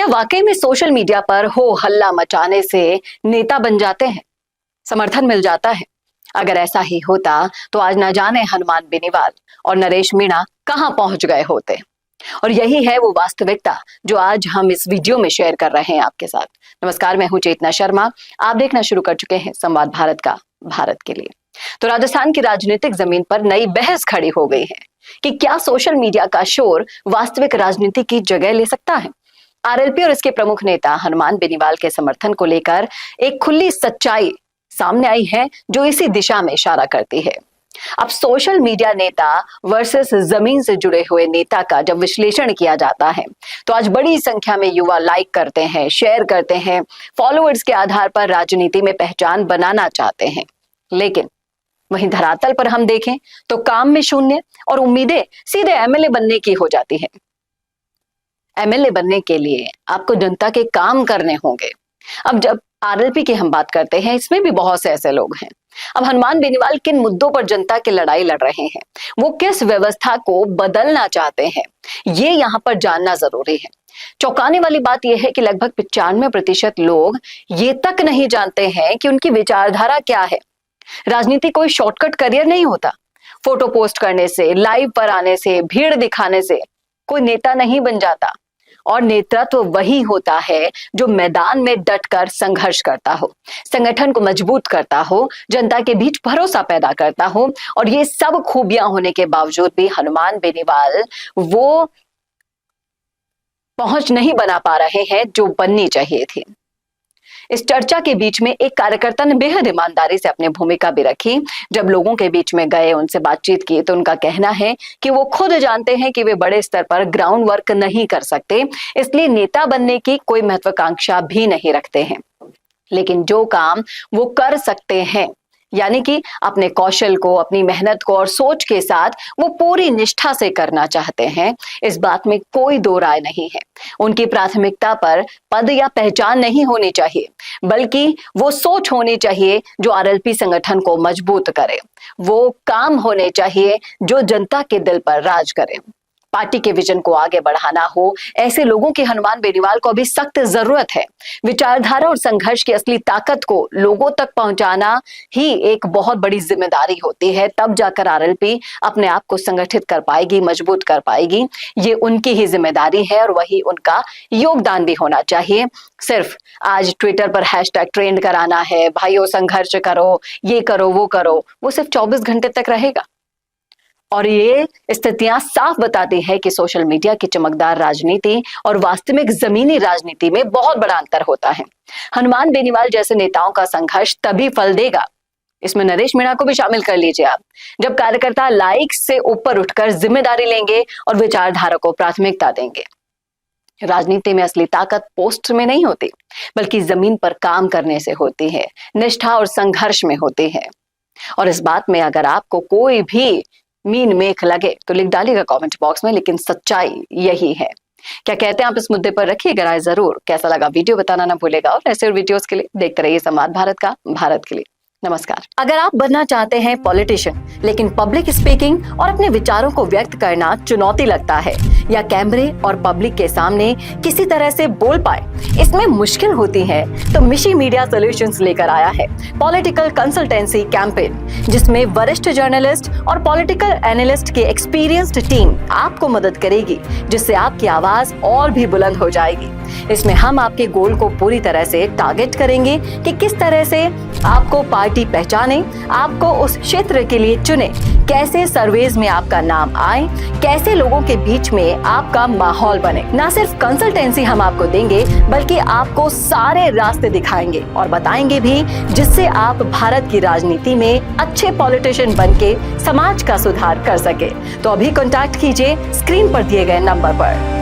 क्या वाकई में सोशल मीडिया पर हो हल्ला मचाने से नेता बन जाते हैं, समर्थन मिल जाता है? अगर ऐसा ही होता तो आज ना जाने हनुमान बेनीवाल और नरेश मीणा कहां पहुंच गए होते। और यही है वो वास्तविकता जो आज हम इस वीडियो में शेयर कर रहे हैं आपके साथ। नमस्कार, मैं हूं चेतना शर्मा। आप देखना शुरू कर चुके हैं संवाद भारत का, भारत के लिए। तो राजस्थान की राजनीतिक जमीन पर नई बहस खड़ी हो गई है कि क्या सोशल मीडिया का शोर वास्तविक राजनीति की जगह ले सकता है। आरएलपी और इसके प्रमुख नेता हनुमान बेनीवाल के समर्थन को लेकर एक खुली सच्चाई सामने आई है जो इसी दिशा में इशारा करती है। अब सोशल मीडिया नेता वर्सेस जमीन से जुड़े हुए नेता का जब विश्लेषण किया जाता है तो आज बड़ी संख्या में युवा लाइक करते हैं, शेयर करते हैं, फॉलोअर्स के आधार पर राजनीति में पहचान बनाना चाहते हैं। लेकिन वहीं धरातल पर हम देखें तो काम में शून्य और उम्मीदें सीधे एमएलए बनने की हो जाती है। एमएलए बनने के लिए आपको जनता के काम करने होंगे। अब जब आरएलपी की हम बात करते हैं, इसमें भी बहुत से ऐसे लोग हैं। अब हनुमान बेनीवाल किन मुद्दों पर जनता की लड़ाई लड़ रहे हैं, वो किस व्यवस्था को बदलना चाहते हैं, ये यहाँ पर जानना जरूरी है। चौंकाने वाली बात यह है कि लगभग 95% लोग ये तक नहीं जानते हैं कि उनकी विचारधारा क्या है। राजनीति कोई शॉर्टकट करियर नहीं होता। फोटो पोस्ट करने से, लाइव पर आने से, भीड़ दिखाने से कोई नेता नहीं बन जाता। और नेतृत्व वही होता है जो मैदान में डटकर संघर्ष करता हो, संगठन को मजबूत करता हो, जनता के बीच भरोसा पैदा करता हो। और ये सब खूबियां होने के बावजूद भी हनुमान बेनीवाल वो पहुंच नहीं बना पा रहे हैं जो बननी चाहिए थी। इस चर्चा के बीच में एक कार्यकर्ता ने बेहद ईमानदारी से अपनी भूमिका भी रखी। जब लोगों के बीच में गए, उनसे बातचीत की तो उनका कहना है कि वो खुद जानते हैं कि वे बड़े स्तर पर ग्राउंड वर्क नहीं कर सकते, इसलिए नेता बनने की कोई महत्वाकांक्षा भी नहीं रखते हैं। लेकिन जो काम वो कर सकते हैं, यानी कि अपने कौशल को, अपनी मेहनत को और सोच के साथ वो पूरी निष्ठा से करना चाहते हैं, इस बात में कोई दो राय नहीं है। उनकी प्राथमिकता पर पद या पहचान नहीं होनी चाहिए, बल्कि वो सोच होनी चाहिए जो आरएलपी संगठन को मजबूत करे। वो काम होने चाहिए जो जनता के दिल पर राज करे। पार्टी के विजन को आगे बढ़ाना हो, ऐसे लोगों की हनुमान बेनीवाल को अभी सख्त जरूरत है। विचारधारा और संघर्ष की असली ताकत को लोगों तक पहुंचाना ही एक बहुत बड़ी जिम्मेदारी होती है। तब जाकर आरएलपी अपने आप को संगठित कर पाएगी, मजबूत कर पाएगी। ये उनकी ही जिम्मेदारी है और वही उनका योगदान भी होना चाहिए। सिर्फ आज ट्विटर पर हैशटैग ट्रेंड कराना है, भाइयों संघर्ष करो, ये करो, वो करो, वो सिर्फ 24 घंटे तक रहेगा। और ये स्थितियां साफ बताती है कि सोशल मीडिया की चमकदार राजनीति और वास्तविक जमीनी राजनीति में बहुत बड़ा अंतर होता है। हनुमान बेनीवाल जैसे नेताओं का संघर्ष तभी फल देगा, इसमें नरेश मीणा को भी शामिल कर लीजिए आप, जब कार्यकर्ता लाइक से ऊपर उठकर जिम्मेदारी लेंगे और विचारधारा को प्राथमिकता देंगे। राजनीति में असली ताकत पोस्ट में नहीं होती, बल्कि जमीन पर काम करने से होती है, निष्ठा और संघर्ष में होती है। और इस बात में अगर आपको कोई भी मीन मेख लगे तो लिख डालिएगा कमेंट बॉक्स में, लेकिन सच्चाई यही है। क्या कहते हैं आप इस मुद्दे पर, रखिएगा राय जरूर। कैसा लगा वीडियो बताना ना भूलेगा और ऐसे वीडियोस के लिए देखते रहिए संवाद भारत का, भारत के लिए। नमस्कार। अगर आप बनना चाहते हैं पॉलिटिशियन, लेकिन पब्लिक स्पीकिंग और अपने विचारों को व्यक्त करना चुनौती लगता है, या कैमरे और पब्लिक के सामने किसी तरह से बोल पाए इसमें मुश्किल होती है, तो मिशी मीडिया सॉल्यूशंस लेकर आया है पॉलिटिकल कंसल्टेंसी कैंपेन, जिसमें वरिष्ठ जर्नलिस्ट और पॉलिटिकल एनालिस्ट की एक्सपीरियंस्ड टीम आपको मदद करेगी, जिससे आपकी आवाज और भी बुलंद हो जाएगी। इसमें हम आपके गोल को पूरी तरह से टारगेट करेंगे कि किस तरह से आपको पार्टी पहचाने, आपको उस क्षेत्र के लिए चुने, कैसे सर्वेज में आपका नाम आए, कैसे लोगों के बीच में आपका माहौल बने। ना सिर्फ कंसल्टेंसी हम आपको देंगे, बल्कि आपको सारे रास्ते दिखाएंगे और बताएंगे भी, जिससे आप भारत की राजनीति में अच्छे पॉलिटिशियन बनके समाज का सुधार कर सके। तो अभी कॉन्टैक्ट कीजिए स्क्रीन पर दिए गए नंबर पर।